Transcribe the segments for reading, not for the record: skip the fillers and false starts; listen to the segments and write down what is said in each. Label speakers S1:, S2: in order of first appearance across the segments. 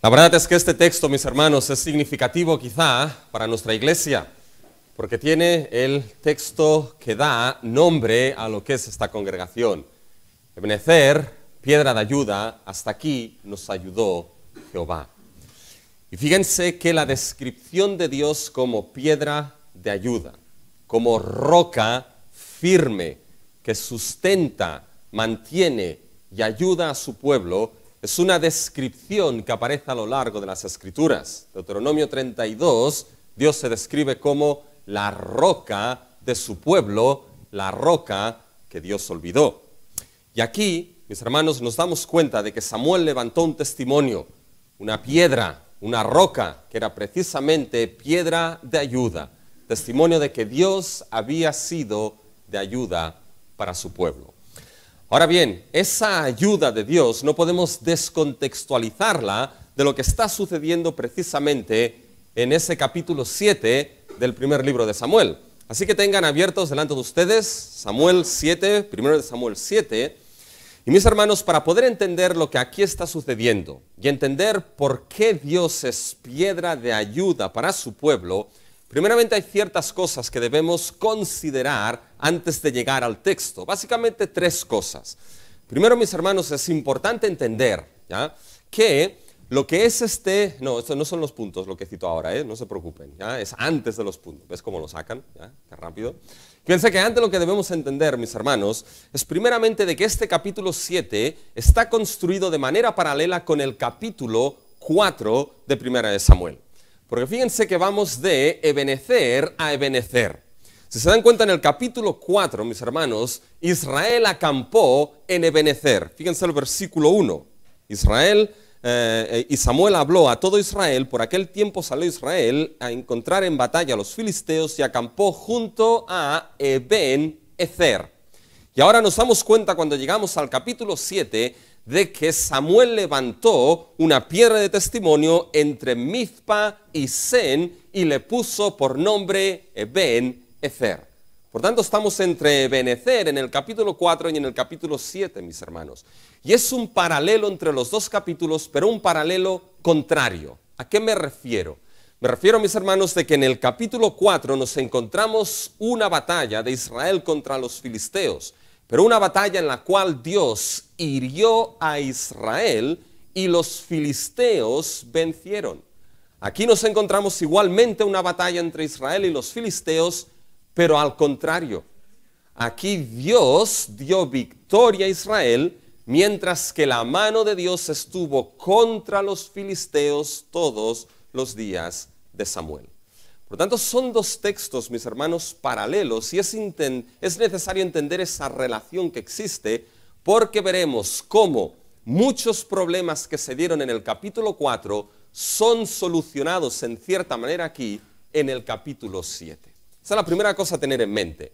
S1: La verdad es que este texto, mis hermanos, es significativo quizá para nuestra iglesia, porque tiene el texto que da nombre a lo que es esta congregación. Ebenezer, piedra de ayuda, hasta aquí nos ayudó Jehová. Y fíjense que la descripción de Dios como piedra de ayuda, como roca firme que sustenta, mantiene y ayuda a su pueblo, es una descripción que aparece a lo largo de las Escrituras. Deuteronomio 32, Dios se describe como la roca de su pueblo, la roca que Dios olvidó. Y aquí, mis hermanos, nos damos cuenta de que Samuel levantó un testimonio, una piedra, una roca, que era precisamente piedra de ayuda, testimonio de que Dios había sido de ayuda para su pueblo. Ahora bien, esa ayuda de Dios no podemos descontextualizarla de lo que está sucediendo precisamente en ese capítulo 7 del primer libro de Samuel. Así que tengan abiertos delante de ustedes Samuel 7, primero de Samuel 7, y mis hermanos, para poder entender lo que aquí está sucediendo y entender por qué Dios es piedra de ayuda para su pueblo, primeramente hay ciertas cosas que debemos considerar antes de llegar al texto. Básicamente tres cosas. Primero, mis hermanos, es importante entender que lo que es estos no son los puntos lo que cito ahora, no se preocupen, es antes de los puntos. ¿Ves cómo lo sacan? Qué rápido. Fíjense que antes lo que debemos entender, mis hermanos, es primeramente de que este capítulo 7 está construido de manera paralela con el capítulo 4 de Primera de Samuel. Porque fíjense que vamos de Ebenezer a Ebenezer. Si se dan cuenta, en el capítulo 4, mis hermanos, Israel acampó en Ebenezer. Fíjense el versículo 1. Y Samuel habló a todo Israel. Por aquel tiempo salió Israel a encontrar en batalla a los filisteos y acampó junto a Ebenezer. Y ahora nos damos cuenta cuando llegamos al capítulo 7 de que Samuel levantó una piedra de testimonio entre Mizpa y Sen y le puso por nombre Ebenezer. Por tanto, estamos entre Ebenezer en el capítulo 4 y en el capítulo 7, mis hermanos. Y es un paralelo entre los dos capítulos, pero un paralelo contrario. ¿A qué me refiero? Me refiero, mis hermanos, de que en el capítulo 4 nos encontramos una batalla de Israel contra los filisteos, pero una batalla en la cual Dios hirió a Israel y los filisteos vencieron. Aquí nos encontramos igualmente una batalla entre Israel y los filisteos, pero al contrario. Aquí Dios dio victoria a Israel, mientras que la mano de Dios estuvo contra los filisteos todos los días de Samuel. Por lo tanto, son dos textos, mis hermanos, paralelos, y es necesario entender esa relación que existe, porque veremos cómo muchos problemas que se dieron en el capítulo 4 son solucionados en cierta manera aquí en el capítulo 7. Esa es la primera cosa a tener en mente.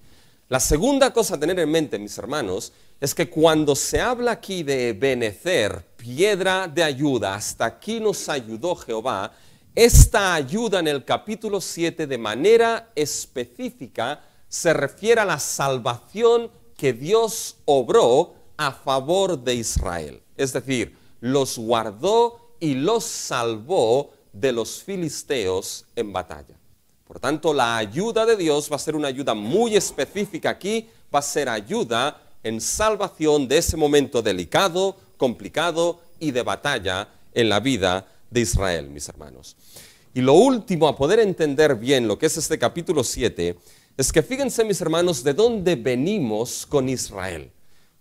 S1: La segunda cosa a tener en mente, mis hermanos, es que cuando se habla aquí de Ebenezer, piedra de ayuda, hasta aquí nos ayudó Jehová, esta ayuda en el capítulo 7 de manera específica se refiere a la salvación que Dios obró a favor de Israel. Es decir, los guardó y los salvó de los filisteos en batalla. Por tanto, la ayuda de Dios va a ser una ayuda muy específica aquí, va a ser ayuda en salvación de ese momento delicado, complicado y de batalla en la vida de Israel, mis hermanos. Y lo último a poder entender bien lo que es este capítulo 7 es que fíjense, mis hermanos, de dónde venimos con Israel.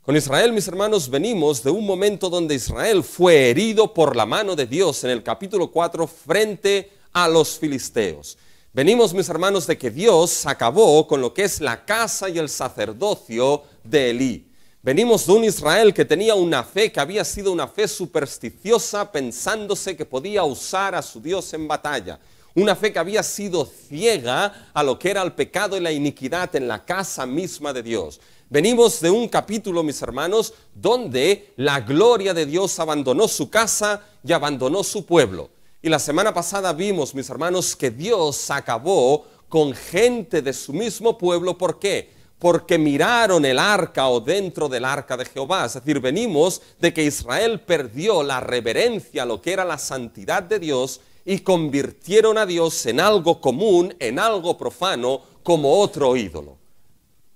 S1: Con Israel, mis hermanos, venimos de un momento donde Israel fue herido por la mano de Dios en el capítulo 4 frente a los filisteos. Venimos, mis hermanos, de que Dios acabó con lo que es la casa y el sacerdocio de Elí. Venimos de un Israel que tenía una fe que había sido una fe supersticiosa, pensándose que podía usar a su Dios en batalla. Una fe que había sido ciega a lo que era el pecado y la iniquidad en la casa misma de Dios. Venimos de un capítulo, mis hermanos, donde la gloria de Dios abandonó su casa y abandonó su pueblo. Y la semana pasada vimos, mis hermanos, que Dios acabó con gente de su mismo pueblo. ¿Por qué? porque miraron el arca o dentro del arca de Jehová. Es decir, venimos de que Israel perdió la reverencia a lo que era la santidad de Dios y convirtieron a Dios en algo común, en algo profano, como otro ídolo.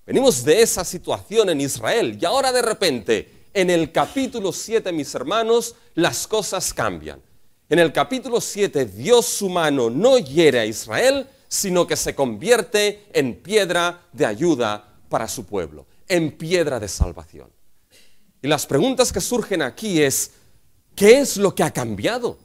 S1: Venimos de esa situación en Israel y ahora de repente, en el capítulo 7, mis hermanos, las cosas cambian. En el capítulo 7, Dios su mano no hiere a Israel, sino que se convierte en piedra de ayuda para su pueblo, en piedra de salvación. Y las preguntas que surgen aquí es, ¿qué es lo que ha cambiado?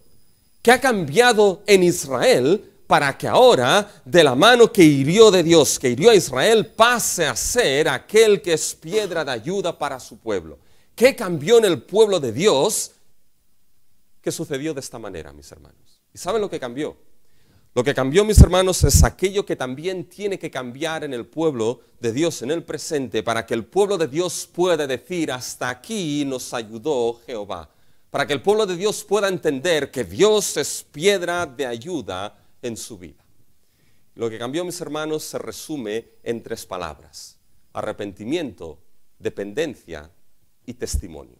S1: ¿Qué ha cambiado en Israel para que ahora, de la mano que hirió de Dios, que hirió a Israel, pase a ser aquel que es piedra de ayuda para su pueblo? ¿Qué cambió en el pueblo de Dios? ¿Qué sucedió de esta manera, mis hermanos? ¿Y saben lo que cambió? Lo que cambió, mis hermanos, es aquello que también tiene que cambiar en el pueblo de Dios en el presente, para que el pueblo de Dios pueda decir, hasta aquí nos ayudó Jehová. Para que el pueblo de Dios pueda entender que Dios es piedra de ayuda en su vida. Lo que cambió, mis hermanos, se resume en 3 palabras: arrepentimiento, dependencia y testimonio.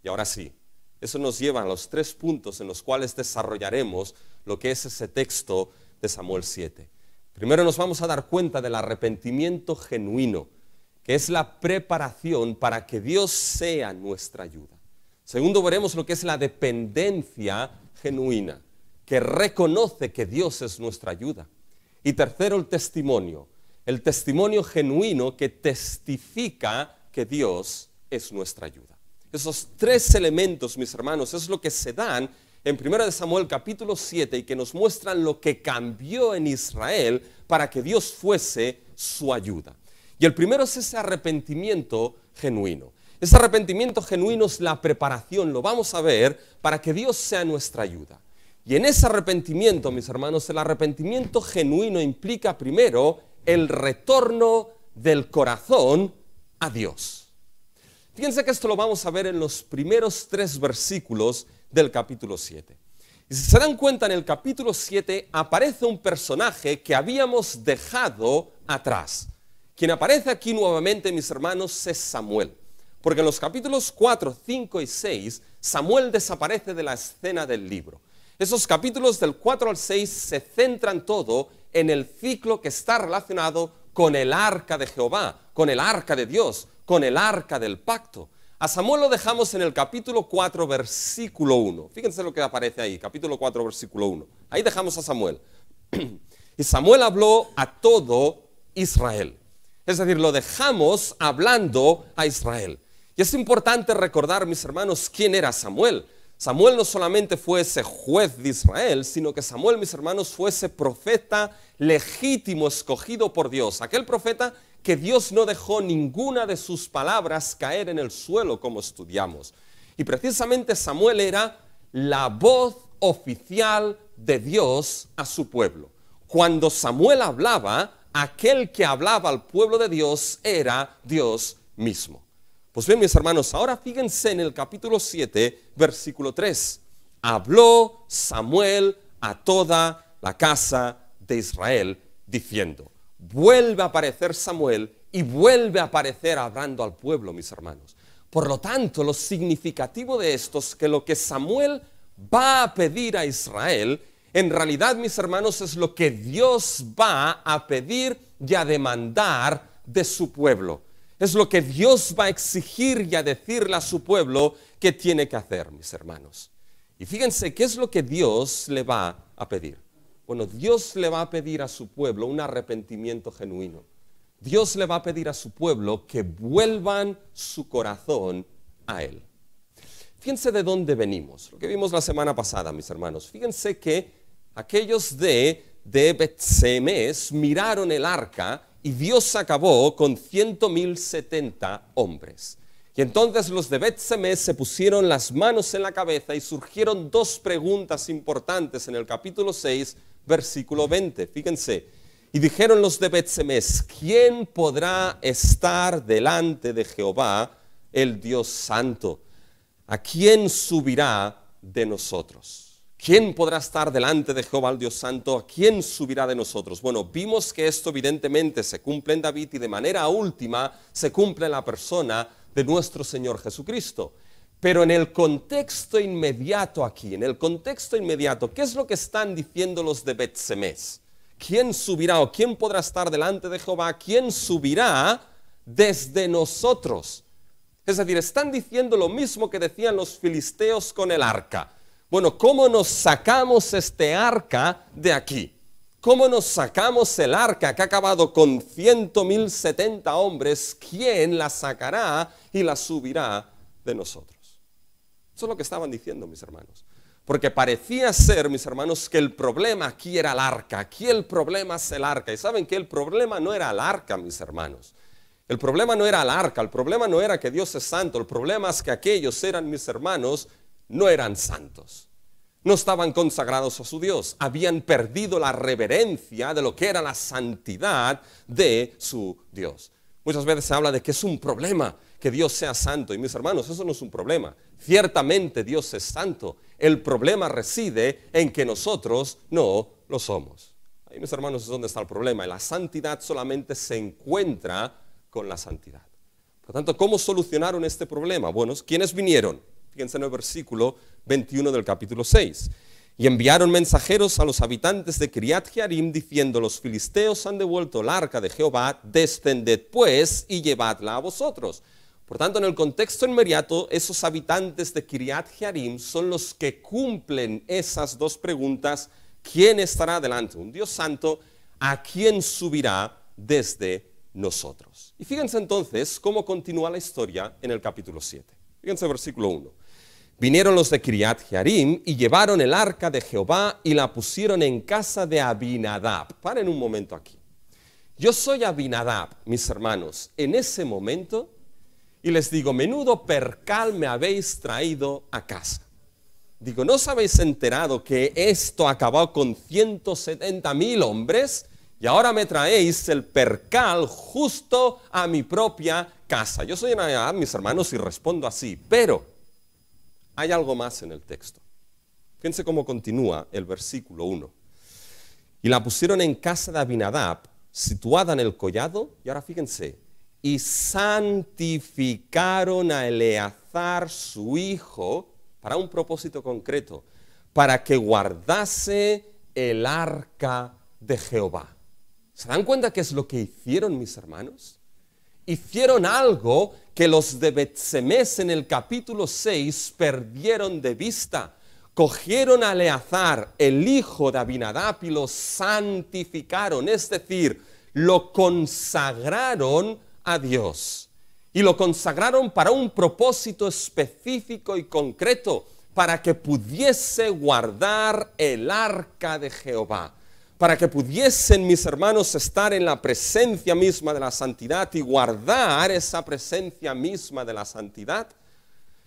S1: Y ahora sí, eso nos lleva a los 3 puntos en los cuales desarrollaremos lo que es ese texto de Samuel 7. Primero nos vamos a dar cuenta del arrepentimiento genuino, que es la preparación para que Dios sea nuestra ayuda. Segundo, veremos lo que es la dependencia genuina, que reconoce que Dios es nuestra ayuda. Y tercero, el testimonio genuino que testifica que Dios es nuestra ayuda. Esos 3 elementos, mis hermanos, es lo que se dan en 1 Samuel capítulo 7 y que nos muestran lo que cambió en Israel para que Dios fuese su ayuda. Y el primero es ese arrepentimiento genuino. Ese arrepentimiento genuino es la preparación, lo vamos a ver, para que Dios sea nuestra ayuda. Y en ese arrepentimiento, mis hermanos, el arrepentimiento genuino implica primero el retorno del corazón a Dios. Fíjense que esto lo vamos a ver en los primeros 3 versículos del capítulo 7. Y si se dan cuenta, en el capítulo 7 aparece un personaje que habíamos dejado atrás. Quien aparece aquí nuevamente, mis hermanos, es Samuel. Porque en los capítulos 4, 5 y 6, Samuel desaparece de la escena del libro. Esos capítulos del 4 al 6 se centran todo en el ciclo que está relacionado con el arca de Jehová, con el arca de Dios, con el arca del pacto. A Samuel lo dejamos en el capítulo 4, versículo 1. Fíjense lo que aparece ahí, capítulo 4, versículo 1. Ahí dejamos a Samuel. Y Samuel habló a todo Israel. Es decir, lo dejamos hablando a Israel. Y es importante recordar, mis hermanos, quién era Samuel. Samuel no solamente fue ese juez de Israel, sino que Samuel, mis hermanos, fue ese profeta legítimo escogido por Dios. Aquel profeta que Dios no dejó ninguna de sus palabras caer en el suelo, como estudiamos. Y precisamente Samuel era la voz oficial de Dios a su pueblo. Cuando Samuel hablaba, aquel que hablaba al pueblo de Dios era Dios mismo. Pues bien, mis hermanos, ahora fíjense en el capítulo 7, versículo 3. Habló Samuel a toda la casa de Israel, diciendo. Vuelve a aparecer Samuel y vuelve a aparecer hablando al pueblo, mis hermanos. Por lo tanto, lo significativo de esto es que lo que Samuel va a pedir a Israel, en realidad, mis hermanos, es lo que Dios va a pedir y a demandar de su pueblo. Es lo que Dios va a exigir y a decirle a su pueblo que tiene que hacer, mis hermanos. Y fíjense, ¿qué es lo que Dios le va a pedir? Bueno, Dios le va a pedir a su pueblo un arrepentimiento genuino. Dios le va a pedir a su pueblo que vuelvan su corazón a Él. Fíjense de dónde venimos, lo que vimos la semana pasada, mis hermanos. Fíjense que aquellos de Bet-Semes miraron el arca y Dios acabó con 100.070 hombres. Y entonces los de Bet-Semes se pusieron las manos en la cabeza y surgieron 2 preguntas importantes en el capítulo 6, versículo 20. Fíjense, y dijeron los de Bet-Semes, ¿quién podrá estar delante de Jehová, el Dios santo? ¿A quién subirá de nosotros? ¿Quién podrá estar delante de Jehová el Dios Santo? ¿Quién subirá de nosotros? Bueno, vimos que esto evidentemente se cumple en David y de manera última se cumple en la persona de nuestro Señor Jesucristo. Pero en el contexto inmediato aquí, en el contexto inmediato, ¿qué es lo que están diciendo los de Bet-Semes? ¿Quién subirá o quién podrá estar delante de Jehová? ¿Quién subirá desde nosotros? Es decir, están diciendo lo mismo que decían los filisteos con el arca. Bueno, ¿cómo nos sacamos este arca de aquí? ¿Cómo nos sacamos el arca que ha acabado con 100.070 hombres? ¿Quién la sacará y la subirá de nosotros? Eso es lo que estaban diciendo, mis hermanos. Porque parecía ser, mis hermanos, que el problema aquí era el arca. Aquí el problema es el arca. Y saben que el problema no era el arca, mis hermanos. El problema no era el arca. El problema no era que Dios es santo. El problema es que aquellos eran, mis hermanos, no eran santos. No estaban consagrados a su Dios. Habían perdido la reverencia de lo que era la santidad de su Dios. Muchas veces se habla de que es un problema que Dios sea santo. Y mis hermanos, eso no es un problema. Ciertamente Dios es santo. El problema reside en que nosotros no lo somos. Ahí, mis hermanos, es donde está el problema. Y la santidad solamente se encuentra con la santidad. Por lo tanto, ¿cómo solucionaron este problema? Bueno, ¿quiénes vinieron? Fíjense en el versículo 21 del capítulo 6. Y enviaron mensajeros a los habitantes de Kiriat Jearim, diciendo: los filisteos han devuelto el arca de Jehová, descended pues y llevadla a vosotros. Por tanto, en el contexto inmediato, esos habitantes de Kiriat Jearim son los que cumplen esas dos preguntas. ¿Quién estará delante? Un Dios santo. ¿A quién subirá desde nosotros? Y fíjense entonces cómo continúa la historia en el capítulo 7. Fíjense el versículo 1. Vinieron los de Kiriat Jearim y llevaron el arca de Jehová y la pusieron en casa de Abinadab. Paren un momento aquí. Yo soy Abinadab, mis hermanos, en ese momento, y les digo: menudo percal me habéis traído a casa. Digo, ¿no os habéis enterado que esto acabó con 170.000 hombres? Y ahora me traéis el percal justo a mi propia casa. Yo soy Abinadab, mis hermanos, y respondo así, pero hay algo más en el texto. Fíjense cómo continúa el versículo 1. Y la pusieron en casa de Abinadab, situada en el collado, y ahora fíjense, y santificaron a Eleazar su hijo para un propósito concreto, para que guardase el arca de Jehová. ¿Se dan cuenta qué es lo que hicieron, mis hermanos? Hicieron algo que los de Bet-Semes en el capítulo 6 perdieron de vista. Cogieron a Eleazar, el hijo de Abinadab, y lo santificaron, es decir, lo consagraron a Dios. Y lo consagraron para un propósito específico y concreto, para que pudiese guardar el arca de Jehová. Para que pudiesen, mis hermanos, estar en la presencia misma de la santidad y guardar esa presencia misma de la santidad.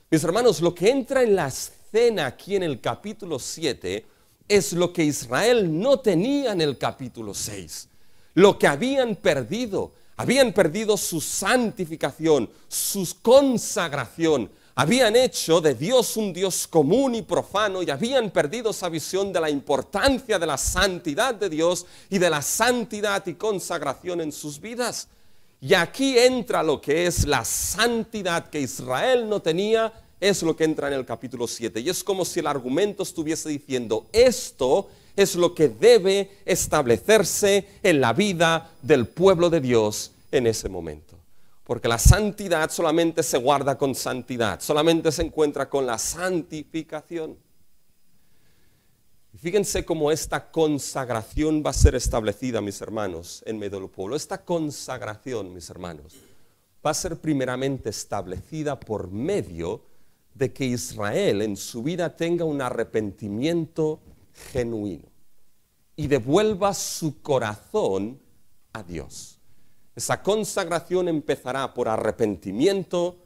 S1: Mis hermanos, lo que entra en la escena aquí en el capítulo 7 es lo que Israel no tenía en el capítulo 6. Lo que habían perdido su santificación, su consagración. Habían hecho de Dios un Dios común y profano y habían perdido esa visión de la importancia de la santidad de Dios y de la santidad y consagración en sus vidas. Y aquí entra lo que es la santidad que Israel no tenía, es lo que entra en el capítulo 7. Y es como si el argumento estuviese diciendo: esto es lo que debe establecerse en la vida del pueblo de Dios en ese momento. Porque la santidad solamente se guarda con santidad, solamente se encuentra con la santificación. Y fíjense cómo esta consagración va a ser establecida, mis hermanos, en medio del pueblo. Esta consagración, mis hermanos, va a ser primeramente establecida por medio de que Israel en su vida tenga un arrepentimiento genuino y devuelva su corazón a Dios. Esa consagración empezará por arrepentimiento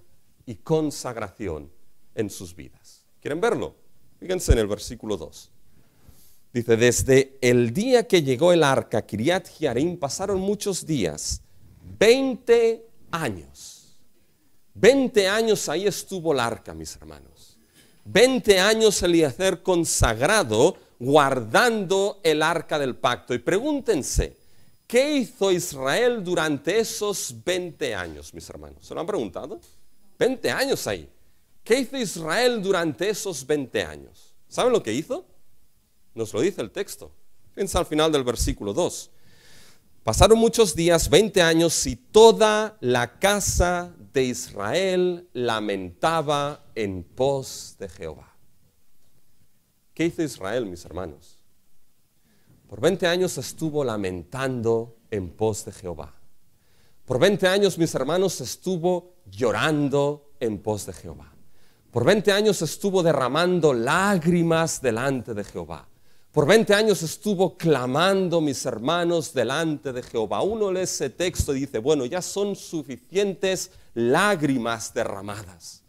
S1: y consagración en sus vidas. ¿Quieren verlo? Fíjense en el versículo 2. Dice: desde el día que llegó el arca a Kiriat Jearim pasaron muchos días, 20 años. 20 años ahí estuvo el arca, mis hermanos. 20 años Eliezer consagrado, guardando el arca del pacto. Y pregúntense, ¿qué hizo Israel durante esos 20 años, mis hermanos? ¿Se lo han preguntado? 20 años ahí. ¿Qué hizo Israel durante esos 20 años? ¿Saben lo que hizo? Nos lo dice el texto. Piensa al final del versículo 2. Pasaron muchos días, 20 años, y toda la casa de Israel lamentaba en pos de Jehová. ¿Qué hizo Israel, mis hermanos? Por 20 años estuvo lamentando en pos de Jehová. Por 20 años, mis hermanos, estuvo llorando en pos de Jehová. Por 20 años estuvo derramando lágrimas delante de Jehová. Por 20 años estuvo clamando, mis hermanos, delante de Jehová. Uno lee ese texto y dice, bueno, ya son suficientes lágrimas derramadas.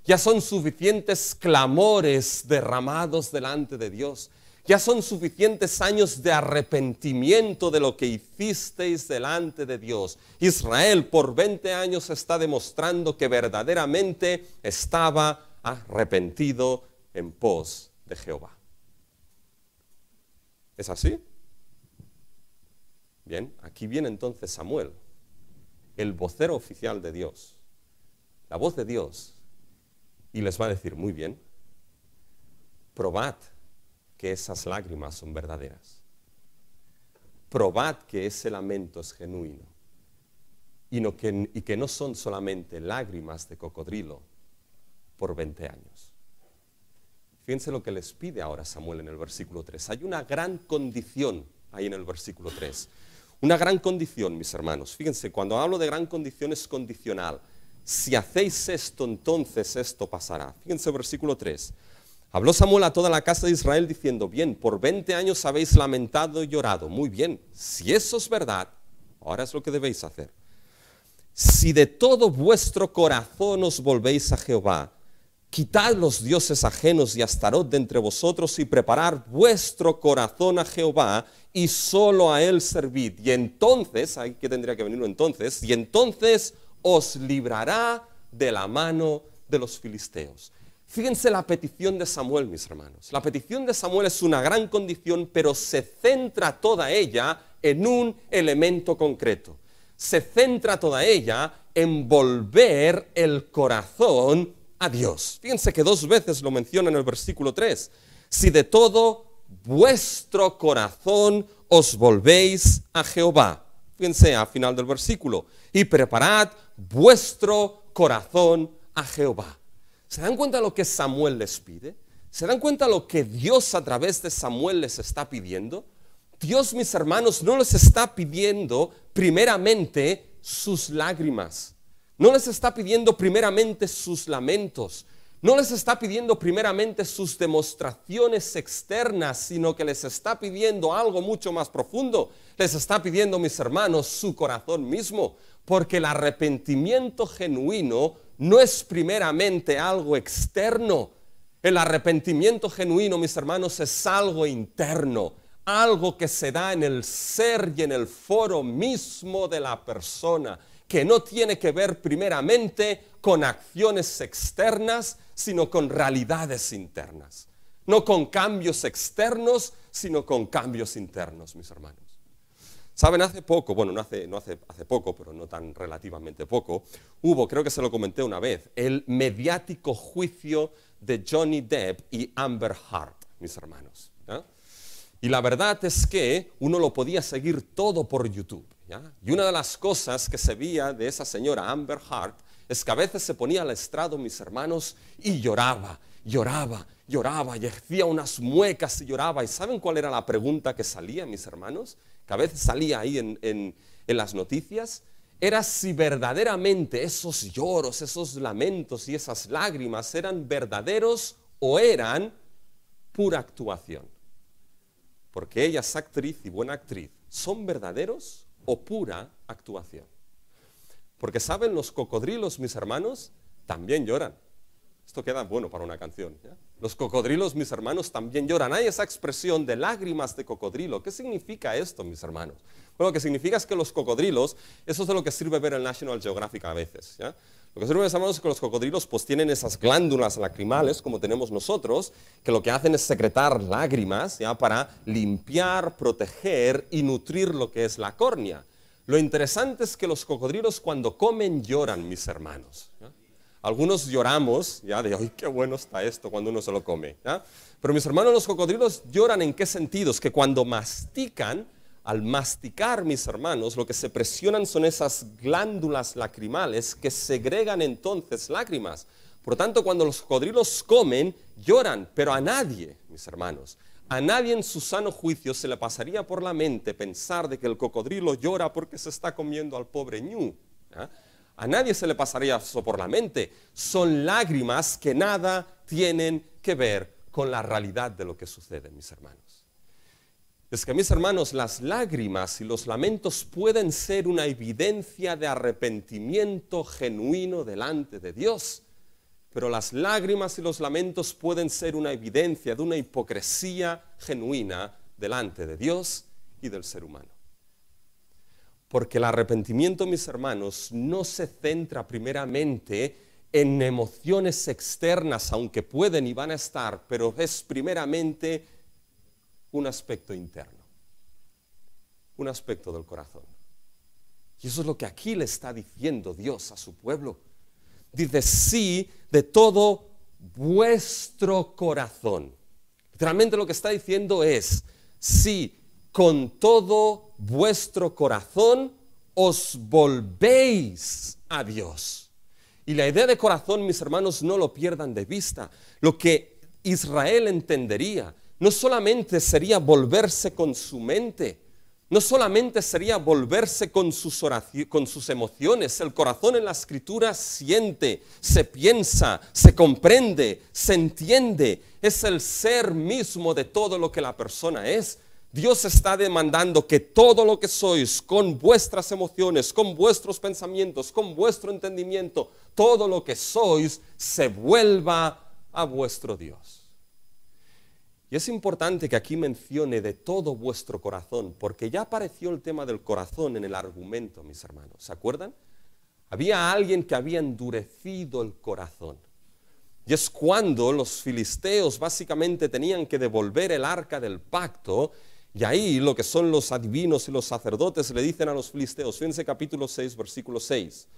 S1: Ya son suficientes clamores derramados delante de Dios. Ya son suficientes años de arrepentimiento de lo que hicisteis delante de Dios. Israel por 20 años está demostrando que verdaderamente estaba arrepentido en pos de Jehová. ¿Es así? Bien, aquí viene entonces Samuel, el vocero oficial de Dios, la voz de Dios, y les va a decir, muy bien, probad que esas lágrimas son verdaderas. Probad que ese lamento es genuino y que no son solamente lágrimas de cocodrilo por 20 años. Fíjense lo que les pide ahora Samuel en el versículo 3. Hay una gran condición ahí en el versículo 3. Una gran condición, mis hermanos. Fíjense, cuando hablo de gran condición es condicional. Si hacéis esto, entonces esto pasará. Fíjense, versículo 3. Habló Samuel a toda la casa de Israel diciendo, bien, por 20 años habéis lamentado y llorado. Muy bien, si eso es verdad, ahora es lo que debéis hacer. Si de todo vuestro corazón os volvéis a Jehová, quitad los dioses ajenos y Astarot de entre vosotros y preparad vuestro corazón a Jehová y solo a él servid. Y entonces, ahí que tendría que venir entonces, y entonces os librará de la mano de los filisteos. Fíjense la petición de Samuel, mis hermanos. La petición de Samuel es una gran condición, pero se centra toda ella en un elemento concreto. Se centra toda ella en volver el corazón a Dios. Fíjense que 2 veces lo menciona en el versículo 3. Si de todo vuestro corazón os volvéis a Jehová. Fíjense al final del versículo. Y preparad vuestro corazón a Jehová. ¿Se dan cuenta de lo que Samuel les pide? ¿Se dan cuenta de lo que Dios a través de Samuel les está pidiendo? Dios, mis hermanos, no les está pidiendo primeramente sus lágrimas. No les está pidiendo primeramente sus lamentos. No les está pidiendo primeramente sus demostraciones externas, sino que les está pidiendo algo mucho más profundo. Les está pidiendo, mis hermanos, su corazón mismo. Porque el arrepentimiento genuino no es primeramente algo externo. El arrepentimiento genuino, mis hermanos, es algo interno. Algo que se da en el ser y en el foro mismo de la persona. Que no tiene que ver primeramente con acciones externas, sino con realidades internas. No con cambios externos, sino con cambios internos, mis hermanos. Saben, hace poco, bueno, no hace poco, pero no tan relativamente poco, hubo, creo que se lo comenté una vez, el mediático juicio de Johnny Depp y Amber Heard, mis hermanos. ¿Ya? Y la verdad es que uno lo podía seguir todo por YouTube. ¿Ya? Y una de las cosas que se veía de esa señora Amber Heard es que a veces se ponía al estrado, mis hermanos, y lloraba, y hacía unas muecas y lloraba. ¿Y saben cuál era la pregunta que salía, mis hermanos? Que a veces salía ahí en las noticias. Era si verdaderamente esos lloros, esos lamentos y esas lágrimas eran verdaderos o eran pura actuación. Porque ella es actriz y buena actriz. ¿Son verdaderos o pura actuación? Porque saben, los cocodrilos, mis hermanos, también lloran. Esto queda bueno para una canción, ¿ya? Los cocodrilos, mis hermanos, también lloran. Hay esa expresión de lágrimas de cocodrilo. ¿Qué significa esto, mis hermanos? Bueno, lo que significa es que los cocodrilos, eso es de lo que sirve ver el National Geographic a veces, ¿ya? Lo que sirve, mis hermanos, es que los cocodrilos pues tienen esas glándulas lacrimales, como tenemos nosotros, que lo que hacen es secretar lágrimas, ¿ya? Para limpiar, proteger y nutrir lo que es la córnea. Lo interesante es que los cocodrilos cuando comen lloran, mis hermanos, ¿ya? Algunos lloramos, ya, de, ¡ay, qué bueno está esto!, cuando uno se lo come, ¿ya? Pero mis hermanos, los cocodrilos lloran ¿en qué sentidos? Que cuando mastican, al masticar, mis hermanos, lo que se presionan son esas glándulas lacrimales que segregan entonces lágrimas. Por lo tanto, cuando los cocodrilos comen, lloran, pero a nadie, mis hermanos, a nadie en su sano juicio se le pasaría por la mente pensar de que el cocodrilo llora porque se está comiendo al pobre ñu, ¿ya? A nadie se le pasaría eso por la mente. Son lágrimas que nada tienen que ver con la realidad de lo que sucede, mis hermanos. Es que, mis hermanos, las lágrimas y los lamentos pueden ser una evidencia de arrepentimiento genuino delante de Dios, pero las lágrimas y los lamentos pueden ser una evidencia de una hipocresía genuina delante de Dios y del ser humano. Porque el arrepentimiento, mis hermanos, no se centra primeramente en emociones externas, aunque pueden y van a estar, pero es primeramente un aspecto interno, un aspecto del corazón. Y eso es lo que aquí le está diciendo Dios a su pueblo. Dice, sí, de todo vuestro corazón. Literalmente lo que está diciendo es, sí, con todo vuestro corazón os volvéis a Dios. Y la idea de corazón, mis hermanos, no lo pierdan de vista. Lo que Israel entendería no solamente sería volverse con su mente, no solamente sería volverse con sus emociones. El corazón en la Escritura siente, se piensa, se comprende, se entiende. Es el ser mismo de todo lo que la persona es. Dios está demandando que todo lo que sois, con vuestras emociones, con vuestros pensamientos, con vuestro entendimiento, todo lo que sois, se vuelva a vuestro Dios. Y es importante que aquí mencione de todo vuestro corazón, porque ya apareció el tema del corazón en el argumento, mis hermanos. ¿Se acuerdan? Había alguien que había endurecido el corazón. Y es cuando los filisteos básicamente tenían que devolver el arca del pacto. Y ahí lo que son los adivinos y los sacerdotes le dicen a los filisteos, fíjense capítulo 6, versículo 6,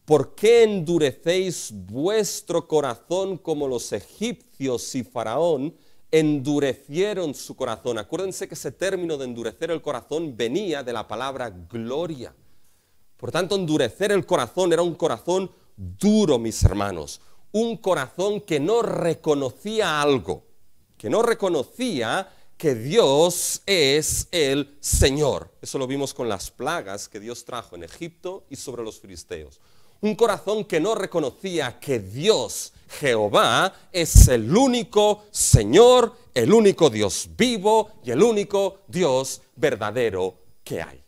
S1: ¿por qué endurecéis vuestro corazón como los egipcios y Faraón endurecieron su corazón? Acuérdense que ese término de endurecer el corazón venía de la palabra gloria. Por tanto, endurecer el corazón era un corazón duro, mis hermanos, un corazón que no reconocía algo, que no reconocía que Dios es el Señor. Eso lo vimos con las plagas que Dios trajo en Egipto y sobre los filisteos. Un corazón que no reconocía que Dios, Jehová, es el único Señor, el único Dios vivo y el único Dios verdadero que hay.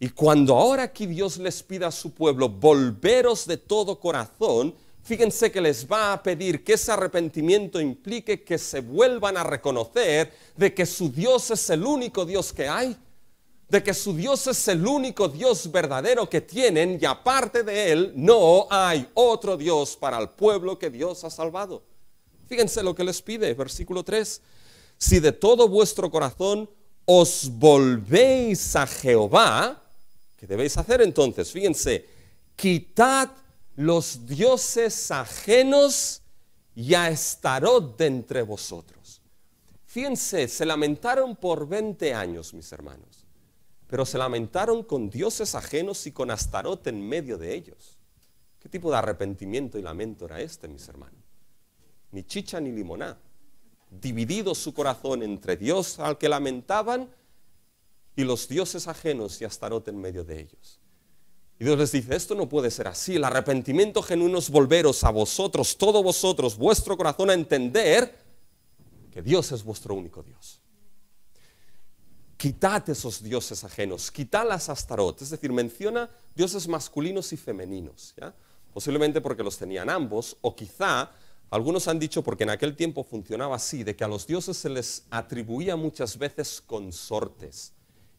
S1: Y cuando ahora aquí Dios les pida a su pueblo, volveros de todo corazón, fíjense que les va a pedir que ese arrepentimiento implique que se vuelvan a reconocer de que su Dios es el único Dios que hay, de que su Dios es el único Dios verdadero que tienen y aparte de Él no hay otro Dios para el pueblo que Dios ha salvado. Fíjense lo que les pide, versículo 3, si de todo vuestro corazón os volvéis a Jehová, ¿qué debéis hacer entonces? Fíjense, quitad los dioses ajenos y a Astarot de entre vosotros. Fíjense, se lamentaron por 20 años, mis hermanos, pero se lamentaron con dioses ajenos y con Astarot en medio de ellos. ¿Qué tipo de arrepentimiento y lamento era este, mis hermanos? Ni chicha ni limoná. Dividido su corazón entre Dios al que lamentaban y los dioses ajenos y Astarot en medio de ellos. Y Dios les dice, esto no puede ser así. El arrepentimiento genuino es volveros a vosotros, todos vosotros, vuestro corazón a entender que Dios es vuestro único Dios. Quitad esos dioses ajenos, quitad las Astarot. Es decir, menciona dioses masculinos y femeninos, ¿ya? posiblemente porque los tenían ambos, o quizá algunos han dicho porque en aquel tiempo funcionaba así, de que a los dioses se les atribuía muchas veces consortes.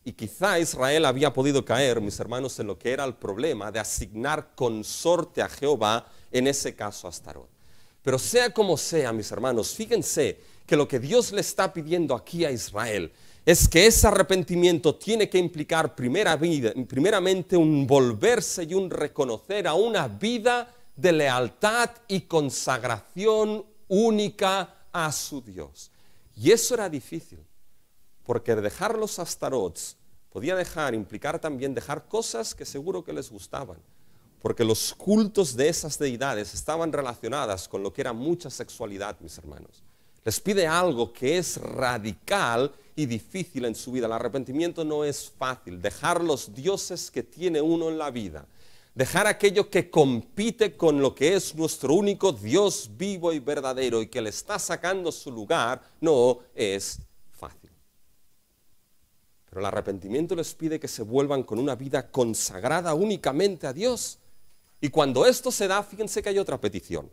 S1: Y quizá Israel había podido caer, mis hermanos, en lo que era el problema de asignar consorte a Jehová, en ese caso a Astarot. Pero sea como sea, mis hermanos, fíjense que lo que Dios le está pidiendo aquí a Israel es que ese arrepentimiento tiene que implicar primeramente un volverse y un reconocer a una vida de lealtad y consagración única a su Dios. Y eso era difícil, porque dejar los astarots podía implicar también dejar cosas que seguro que les gustaban, porque los cultos de esas deidades estaban relacionadas con lo que era mucha sexualidad, mis hermanos. Les pide algo que es radical y difícil en su vida. El arrepentimiento no es fácil. Dejar los dioses que tiene uno en la vida. Dejar aquello que compite con lo que es nuestro único Dios vivo y verdadero y que le está sacando su lugar, no es fácil. Pero el arrepentimiento les pide que se vuelvan con una vida consagrada únicamente a Dios. Y cuando esto se da, fíjense que hay otra petición.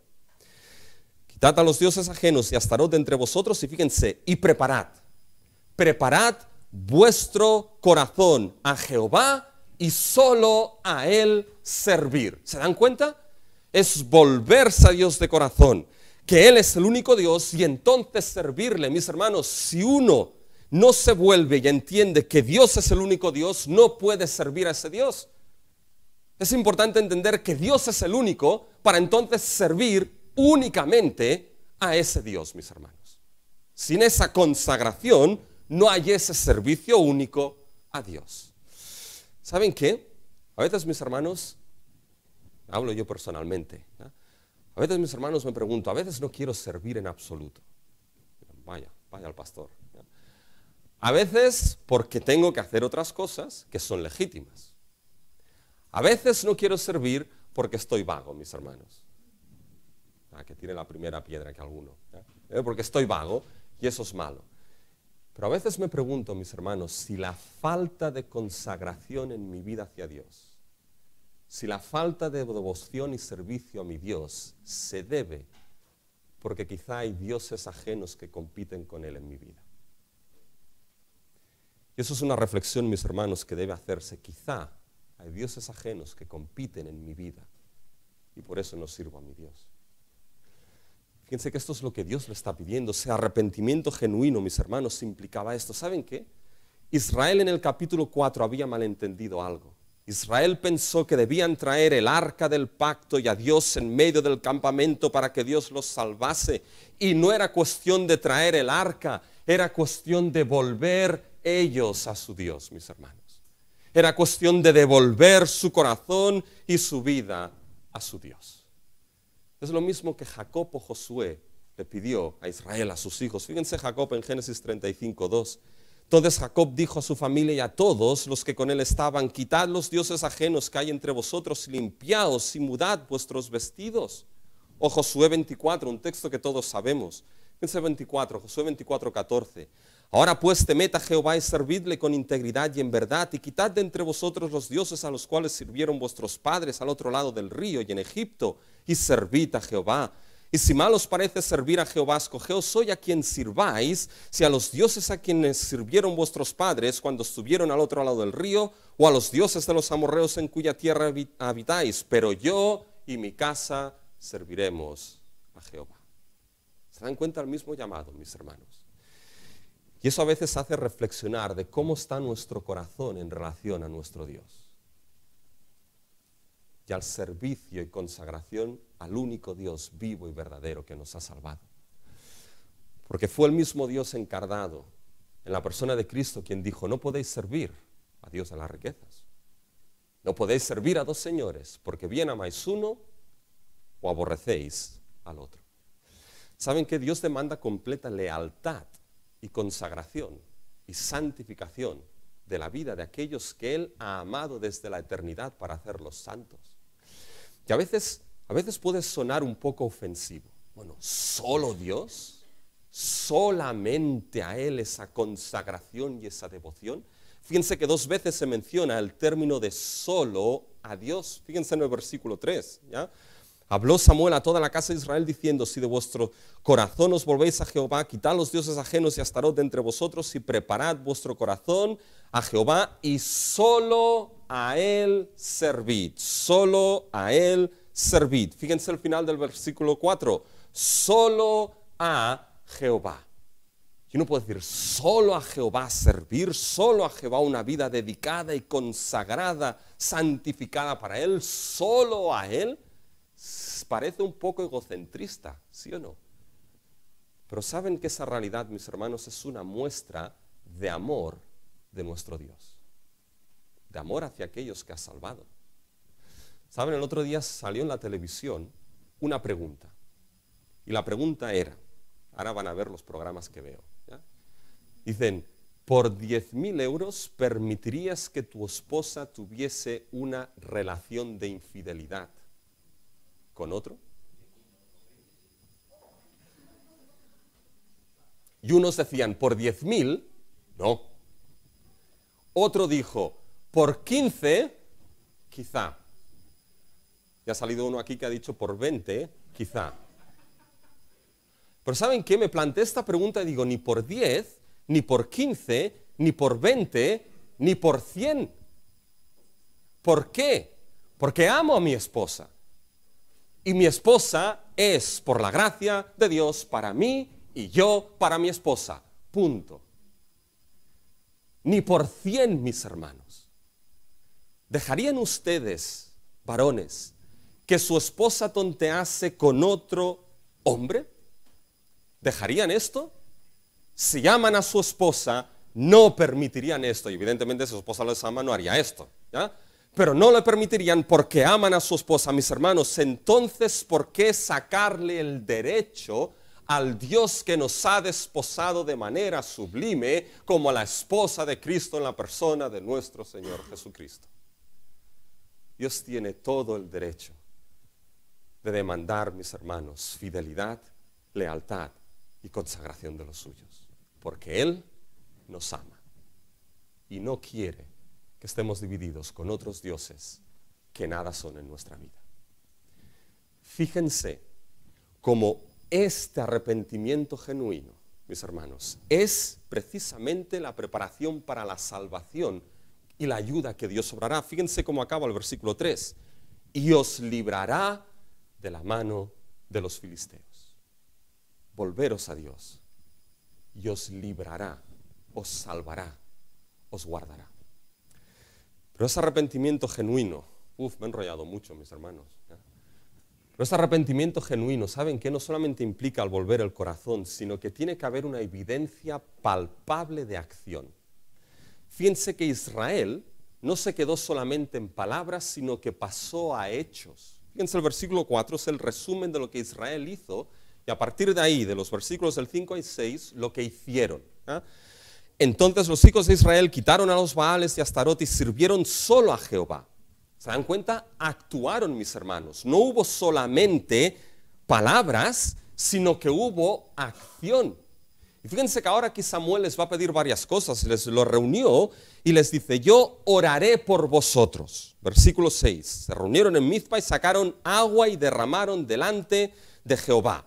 S1: Quitad a los dioses ajenos y Astarot de entre vosotros y fíjense, y preparad vuestro corazón a Jehová y solo a Él servir. ¿Se dan cuenta? Es volverse a Dios de corazón, que Él es el único Dios y entonces servirle. Mis hermanos, si uno no se vuelve y entiende que Dios es el único Dios, no puede servir a ese Dios. Es importante entender que Dios es el único para entonces servir únicamente a ese Dios, mis hermanos. Sin esa consagración no hay ese servicio único a Dios. ¿Saben qué? A veces, mis hermanos, hablo yo personalmente, ¿ya? A veces, mis hermanos, me pregunto, a veces no quiero servir en absoluto. Vaya al pastor, ¿ya? A veces porque tengo que hacer otras cosas que son legítimas. A veces no quiero servir porque estoy vago, mis hermanos. Que tire la primera piedra que alguno. Porque estoy vago y eso es malo. Pero a veces me pregunto, mis hermanos, si la falta de consagración en mi vida hacia Dios, si la falta de devoción y servicio a mi Dios se debe porque quizá hay dioses ajenos que compiten con Él en mi vida. Y eso es una reflexión, mis hermanos, que debe hacerse. Quizá hay dioses ajenos que compiten en mi vida y por eso no sirvo a mi Dios. Fíjense que esto es lo que Dios le está pidiendo. Ese arrepentimiento genuino, mis hermanos, implicaba esto. ¿Saben qué? Israel en el capítulo 4 había malentendido algo. Israel pensó que debían traer el arca del pacto y a Dios en medio del campamento para que Dios los salvase. Y no era cuestión de traer el arca, era cuestión de volver ellos a su Dios, mis hermanos. Era cuestión de devolver su corazón y su vida a su Dios. Es lo mismo que Jacob o Josué le pidió a Israel, a sus hijos. Fíjense Jacob en Génesis 35:2. Entonces Jacob dijo a su familia y a todos los que con él estaban, quitad los dioses ajenos que hay entre vosotros y limpiaos y mudad vuestros vestidos. O Josué 24, un texto que todos sabemos. Fíjense Josué 24:14. Ahora pues temed a Jehová y servidle con integridad y en verdad, y quitad de entre vosotros los dioses a los cuales sirvieron vuestros padres al otro lado del río y en Egipto, y servid a Jehová. Y si mal os parece servir a Jehová, escogeos hoy a quien sirváis, si a los dioses a quienes sirvieron vuestros padres cuando estuvieron al otro lado del río, o a los dioses de los amorreos en cuya tierra habitáis, pero yo y mi casa serviremos a Jehová. ¿Se dan cuenta del mismo llamado, mis hermanos? Y eso a veces hace reflexionar de cómo está nuestro corazón en relación a nuestro Dios. Y al servicio y consagración al único Dios vivo y verdadero que nos ha salvado. Porque fue el mismo Dios encarnado en la persona de Cristo quien dijo, no podéis servir a Dios de las riquezas. No podéis servir a dos señores, porque bien amáis uno o aborrecéis al otro. ¿Saben que Dios demanda completa lealtad y consagración y santificación de la vida de aquellos que Él ha amado desde la eternidad para hacerlos santos? Y a veces puede sonar un poco ofensivo. Bueno, ¿solo Dios? ¿Solamente a Él esa consagración y esa devoción? Fíjense que 2 veces se menciona el término de solo a Dios. Fíjense en el versículo 3, ¿ya? Habló Samuel a toda la casa de Israel diciendo, si de vuestro corazón os volvéis a Jehová, quitad los dioses ajenos y Astarot de entre vosotros y preparad vuestro corazón a Jehová y solo a Él servid, solo a Él servid. Fíjense el final del versículo 4, solo a Jehová. Y uno puede decir, solo a Jehová servir, solo a Jehová una vida dedicada y consagrada, santificada para Él, solo a Él. Parece un poco egocentrista, ¿sí o no? Pero saben que esa realidad, mis hermanos, es una muestra de amor de nuestro Dios, de amor hacia aquellos que ha salvado. Saben, el otro día salió en la televisión una pregunta, y la pregunta era, ahora van a ver los programas que veo, ¿ya? Dicen, por 10.000 euros permitirías que tu esposa tuviese una relación de infidelidad con otro. Y unos decían, por 10.000, no. Otro dijo, por 15, quizá. Y ha salido uno aquí que ha dicho, por 20, quizá. Pero ¿saben qué? Me planteé esta pregunta y digo, ni por 10, ni por 15, ni por 20, ni por 100. ¿Por qué? Porque amo a mi esposa. Y mi esposa es, por la gracia de Dios, para mí y yo para mi esposa. Punto. Ni por 100, mis hermanos. ¿Dejarían ustedes, varones, que su esposa tontease con otro hombre? ¿Dejarían esto? Si aman a su esposa, no permitirían esto. Y evidentemente, si su esposa les ama, no haría esto, ¿ya? Pero no le permitirían porque aman a su esposa, mis hermanos. Entonces, ¿por qué sacarle el derecho al Dios que nos ha desposado de manera sublime como a la esposa de Cristo en la persona de nuestro Señor Jesucristo? Dios tiene todo el derecho de demandar, mis hermanos, fidelidad, lealtad y consagración de los suyos, porque Él nos ama y no quiere que estemos divididos con otros dioses que nada son en nuestra vida. Fíjense cómo este arrepentimiento genuino, mis hermanos, es precisamente la preparación para la salvación y la ayuda que Dios obrará. Fíjense cómo acaba el versículo 3. Y os librará de la mano de los filisteos. Volveros a Dios y os librará, os salvará, os guardará. Pero ese arrepentimiento genuino, me he enrollado mucho, mis hermanos, ¿ya? Pero ese arrepentimiento genuino, ¿saben qué? No solamente implica al volver el corazón, sino que tiene que haber una evidencia palpable de acción. Fíjense que Israel no se quedó solamente en palabras, sino que pasó a hechos. Fíjense, el versículo 4 es el resumen de lo que Israel hizo, y a partir de ahí, de los versículos del 5 al 6, lo que hicieron, ¿ya? Entonces los hijos de Israel quitaron a los Baales y a Astarot y sirvieron solo a Jehová. ¿Se dan cuenta? Actuaron, mis hermanos. No hubo solamente palabras, sino que hubo acción. Y fíjense que ahora aquí Samuel les va a pedir varias cosas. Les lo reunió y les dice, yo oraré por vosotros. Versículo 6. Se reunieron en Mizpa y sacaron agua y derramaron delante de Jehová.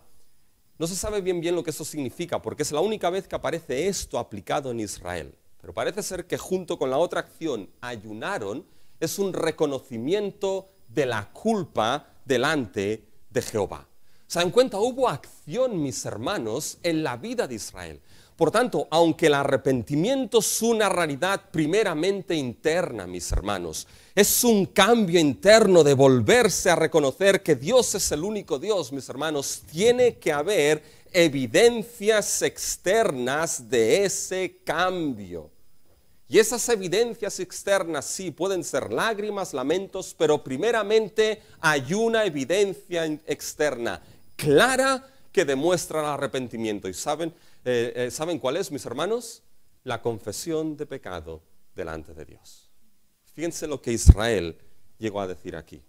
S1: No se sabe bien lo que eso significa, porque es la única vez que aparece esto aplicado en Israel. Pero parece ser que junto con la otra acción, ayunaron, es un reconocimiento de la culpa delante de Jehová. ¿Se dan cuenta? Hubo acción, mis hermanos, en la vida de Israel. Por tanto, aunque el arrepentimiento es una realidad primeramente interna, mis hermanos, es un cambio interno de volverse a reconocer que Dios es el único Dios, mis hermanos, tiene que haber evidencias externas de ese cambio. Y esas evidencias externas sí pueden ser lágrimas, lamentos, pero primeramente hay una evidencia externa clara que demuestra el arrepentimiento. ¿Y saben cuál es, mis hermanos? La confesión de pecado delante de Dios. Fíjense lo que Israel llegó a decir aquí.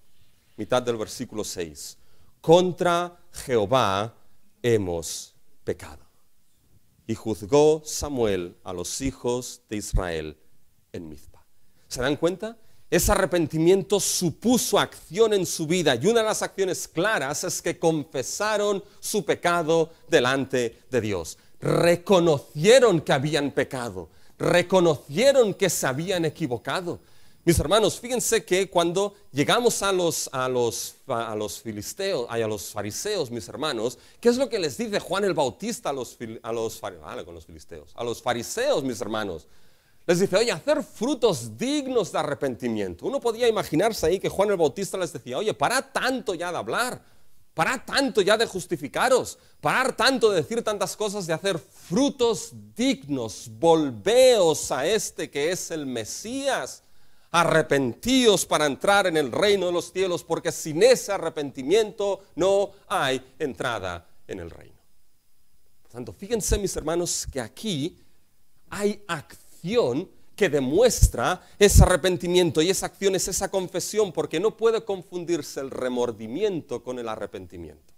S1: Mitad del versículo 6. Contra Jehová hemos pecado. Y juzgó Samuel a los hijos de Israel en Mizpa. ¿Se dan cuenta? Ese arrepentimiento supuso acción en su vida y una de las acciones claras es que confesaron su pecado delante de Dios. Reconocieron que habían pecado, reconocieron que se habían equivocado. Mis hermanos, fíjense que cuando llegamos a los filisteos, a los fariseos, mis hermanos, ¿qué es lo que les dice Juan el Bautista a los fariseos, mis hermanos? Les dice, oye, hacer frutos dignos de arrepentimiento. Uno podía imaginarse ahí que Juan el Bautista les decía, oye, parad tanto ya de hablar, parad tanto ya de justificaros, parad tanto de decir tantas cosas, de hacer frutos dignos, volveos a este que es el Mesías, arrepentíos para entrar en el reino de los cielos, porque sin ese arrepentimiento no hay entrada en el reino. Por tanto, fíjense, mis hermanos, que aquí hay acción que demuestra ese arrepentimiento, y esa acción es esa confesión, porque no puede confundirse el remordimiento con el arrepentimiento.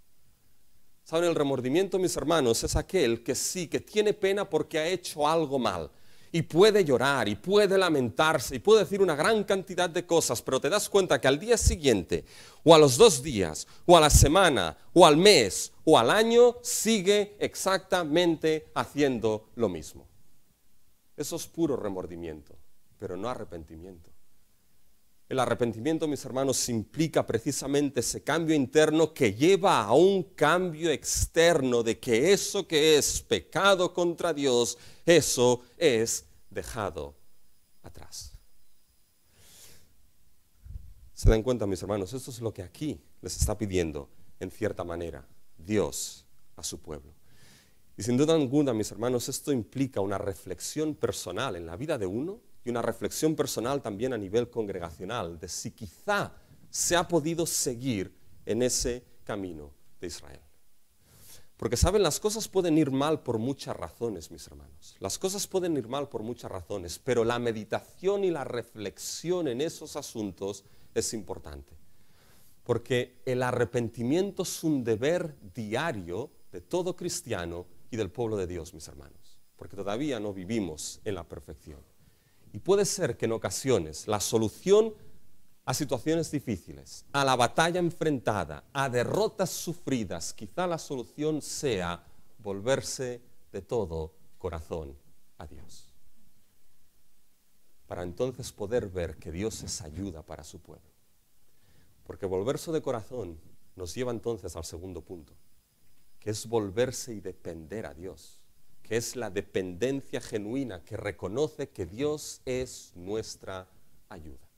S1: ¿Saben? El remordimiento, mis hermanos, es aquel que sí, que tiene pena porque ha hecho algo mal, y puede llorar, y puede lamentarse, y puede decir una gran cantidad de cosas, pero te das cuenta que al día siguiente, o a los 2 días, o a la semana, o al mes, o al año, sigue exactamente haciendo lo mismo. Eso es puro remordimiento, pero no arrepentimiento. El arrepentimiento, mis hermanos, implica precisamente ese cambio interno que lleva a un cambio externo de que eso que es pecado contra Dios, eso es dejado atrás. ¿Se dan cuenta, mis hermanos? Esto es lo que aquí les está pidiendo, en cierta manera, Dios a su pueblo. Y sin duda alguna, mis hermanos, esto implica una reflexión personal en la vida de uno y una reflexión personal también a nivel congregacional de si quizá se ha podido seguir en ese camino de Israel. Porque, ¿saben? Las cosas pueden ir mal por muchas razones, mis hermanos. Las cosas pueden ir mal por muchas razones, pero la meditación y la reflexión en esos asuntos es importante. Porque el arrepentimiento es un deber diario de todo cristiano y del pueblo de Dios, mis hermanos, porque todavía no vivimos en la perfección. Y puede ser que en ocasiones la solución a situaciones difíciles, a la batalla enfrentada, a derrotas sufridas, quizá la solución sea volverse de todo corazón a Dios, para entonces poder ver que Dios es ayuda para su pueblo. Porque volverse de corazón nos lleva entonces al segundo punto, que es volverse y depender a Dios, que es la dependencia genuina que reconoce que Dios es nuestra ayuda.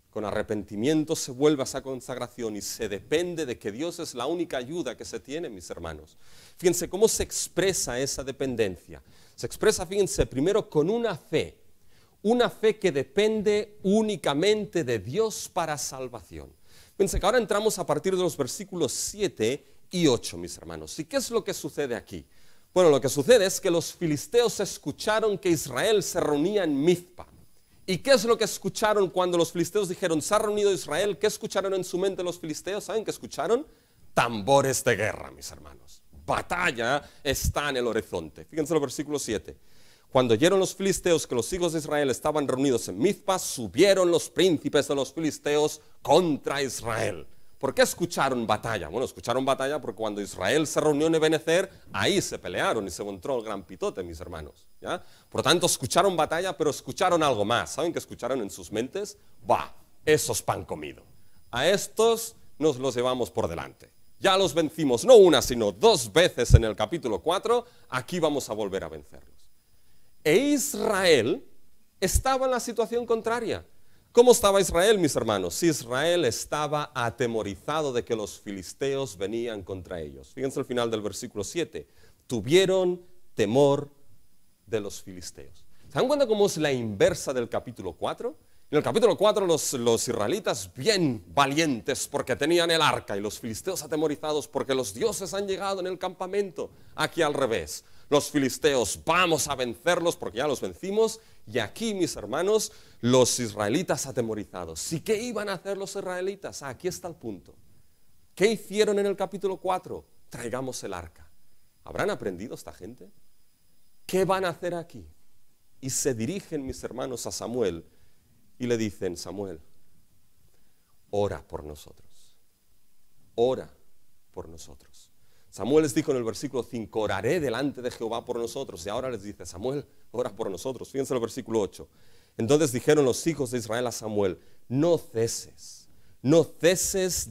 S1: Con arrepentimiento se vuelve a esa consagración y se depende de que Dios es la única ayuda que se tiene, mis hermanos. Fíjense cómo se expresa esa dependencia. Se expresa, fíjense, primero con una fe que depende únicamente de Dios para salvación. Fíjense que ahora entramos a partir de los versículos 7 y 8, mis hermanos. ¿Y qué es lo que sucede aquí? Bueno, lo que sucede es que los filisteos escucharon que Israel se reunía en Mizpa. ¿Y qué es lo que escucharon cuando los filisteos dijeron, se ha reunido Israel? ¿Qué escucharon en su mente los filisteos? ¿Saben qué escucharon? Tambores de guerra, mis hermanos. Batalla está en el horizonte. Fíjense el versículo 7. Cuando oyeron los filisteos que los hijos de Israel estaban reunidos en Mizpa, subieron los príncipes de los filisteos contra Israel. ¿Por qué escucharon batalla? Bueno, escucharon batalla porque cuando Israel se reunió en Ebenezer, ahí se pelearon y se montó el gran pitote, mis hermanos. ¿Ya? Por lo tanto, escucharon batalla, pero escucharon algo más. ¿Saben qué escucharon en sus mentes? Esos pan comido. A estos nos los llevamos por delante. Ya los vencimos, no una, sino 2 veces en el capítulo 4, aquí vamos a volver a vencerlos. E Israel estaba en la situación contraria. ¿Cómo estaba Israel, mis hermanos? Israel estaba atemorizado de que los filisteos venían contra ellos. Fíjense el final del versículo 7. Tuvieron temor de los filisteos. ¿Se dan cuenta cómo es la inversa del capítulo 4? En el capítulo 4 los israelitas bien valientes porque tenían el arca y los filisteos atemorizados porque los dioses han llegado en el campamento. Aquí al revés. Los filisteos, vamos a vencerlos porque ya los vencimos. Y aquí, mis hermanos, los israelitas atemorizados. ¿Y qué iban a hacer los israelitas? Aquí está el punto. ¿Qué hicieron en el capítulo 4? Traigamos el arca. ¿Habrán aprendido esta gente? ¿Qué van a hacer aquí? Y se dirigen, mis hermanos, a Samuel y le dicen, Samuel, ora por nosotros, ora por nosotros. Samuel les dijo en el versículo 5, oraré delante de Jehová por nosotros. Y ahora les dice, Samuel, ora por nosotros. Fíjense el versículo 8. Entonces dijeron los hijos de Israel a Samuel, no ceses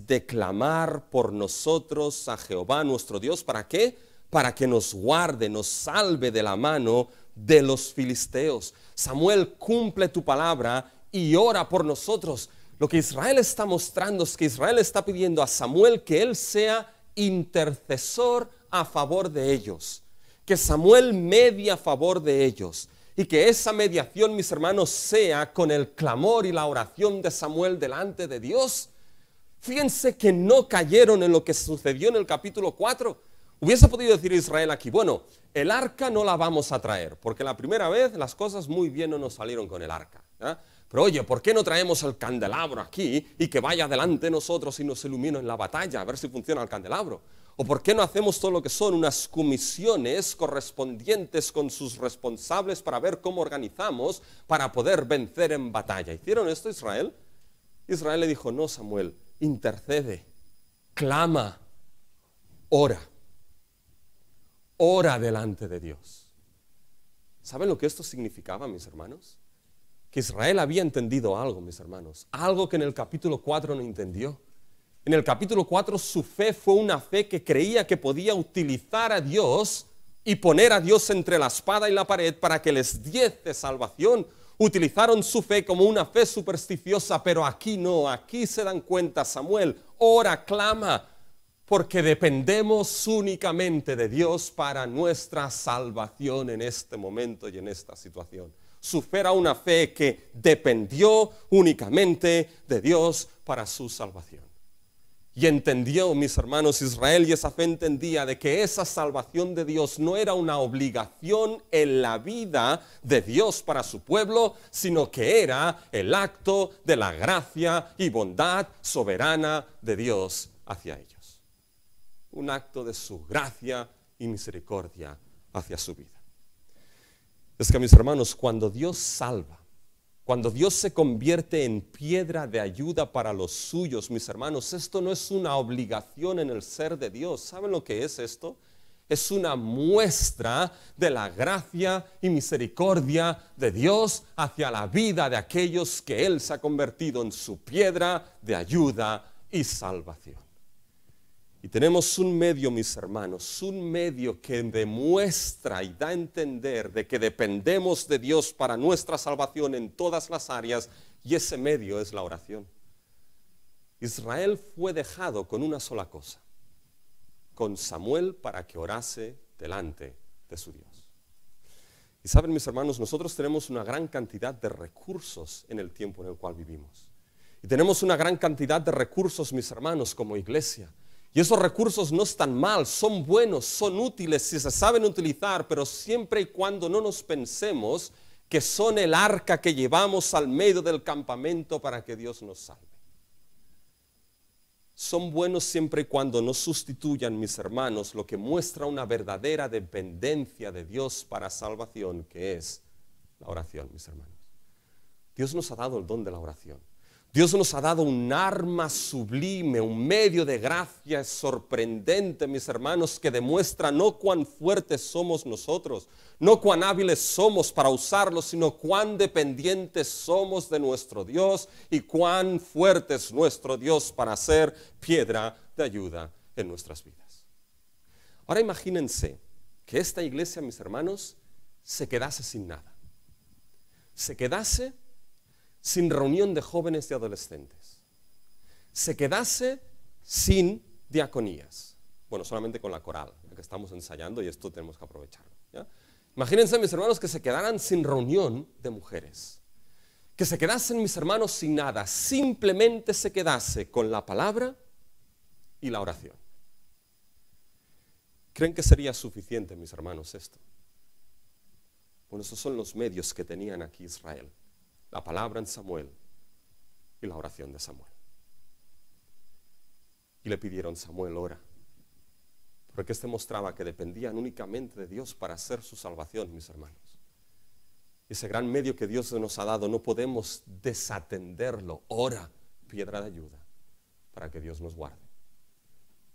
S1: de clamar por nosotros a Jehová nuestro Dios. ¿Para qué? Para que nos guarde, nos salve de la mano de los filisteos. Samuel, cumple tu palabra y ora por nosotros. Lo que Israel está mostrando es que Israel está pidiendo a Samuel que él sea intercesor a favor de ellos, que Samuel medie a favor de ellos y que esa mediación, mis hermanos, sea con el clamor y la oración de Samuel delante de Dios. Fíjense que no cayeron en lo que sucedió en el capítulo 4. Hubiese podido decir Israel aquí, bueno, el arca no la vamos a traer, porque la primera vez las cosas muy bien no nos salieron con el arca, ¿eh? Pero oye, ¿por qué no traemos el candelabro aquí y que vaya delante de nosotros y nos ilumine en la batalla, a ver si funciona el candelabro? ¿O por qué no hacemos todo lo que son unas comisiones correspondientes con sus responsables para ver cómo organizamos para poder vencer en batalla? ¿Hicieron esto Israel? Israel le dijo, no, Samuel, intercede, clama, ora delante de Dios. ¿Saben lo que esto significaba, mis hermanos? Que Israel había entendido algo, mis hermanos, algo que en el capítulo 4 no entendió. En el capítulo 4 su fe fue una fe que creía que podía utilizar a Dios y poner a Dios entre la espada y la pared para que les diese salvación. Utilizaron su fe como una fe supersticiosa, pero aquí no, aquí se dan cuenta, Samuel, ora, clama, porque dependemos únicamente de Dios para nuestra salvación en este momento y en esta situación. Su fe era una fe que dependió únicamente de Dios para su salvación. Y entendió, mis hermanos, Israel, y esa fe entendía de que esa salvación de Dios no era una obligación en la vida de Dios para su pueblo, sino que era el acto de la gracia y bondad soberana de Dios hacia ellos. Un acto de su gracia y misericordia hacia su vida. Es que, mis hermanos, cuando Dios salva, cuando Dios se convierte en piedra de ayuda para los suyos, mis hermanos, esto no es una obligación en el ser de Dios. ¿Saben lo que es esto? Es una muestra de la gracia y misericordia de Dios hacia la vida de aquellos que Él se ha convertido en su piedra de ayuda y salvación. Y tenemos un medio, mis hermanos, un medio que demuestra y da a entender de que dependemos de Dios para nuestra salvación en todas las áreas, y ese medio es la oración. Israel fue dejado con una sola cosa, con Samuel para que orase delante de su Dios. Y saben, mis hermanos, nosotros tenemos una gran cantidad de recursos en el tiempo en el cual vivimos. Y tenemos una gran cantidad de recursos, mis hermanos, como iglesia. Y esos recursos no están mal, son buenos, son útiles si se saben utilizar, pero siempre y cuando no nos pensemos que son el arca que llevamos al medio del campamento para que Dios nos salve. Son buenos siempre y cuando no sustituyan, mis hermanos, lo que muestra una verdadera dependencia de Dios para salvación, que es la oración, mis hermanos. Dios nos ha dado el don de la oración. Dios nos ha dado un arma sublime, un medio de gracia sorprendente, mis hermanos, que demuestra no cuán fuertes somos nosotros, no cuán hábiles somos para usarlo, sino cuán dependientes somos de nuestro Dios y cuán fuerte es nuestro Dios para ser piedra de ayuda en nuestras vidas. Ahora imagínense que esta iglesia, mis hermanos, se quedase sin nada. Se quedase sin reunión de jóvenes y adolescentes. Se quedase sin diaconías. Bueno, solamente con la coral, ya que estamos ensayando y esto tenemos que aprovecharlo, ¿ya? Imagínense, mis hermanos, que se quedaran sin reunión de mujeres. Que se quedasen, mis hermanos, sin nada. Simplemente se quedase con la palabra y la oración. ¿Creen que sería suficiente, mis hermanos, esto? Bueno, esos son los medios que tenían aquí Israel. La palabra en Samuel y la oración de Samuel. Y le pidieron, Samuel, ora. Porque este mostraba que dependían únicamente de Dios para hacer su salvación, mis hermanos. ese gran medio que Dios nos ha dado, no podemos desatenderlo. Ora, piedra de ayuda, para que Dios nos guarde.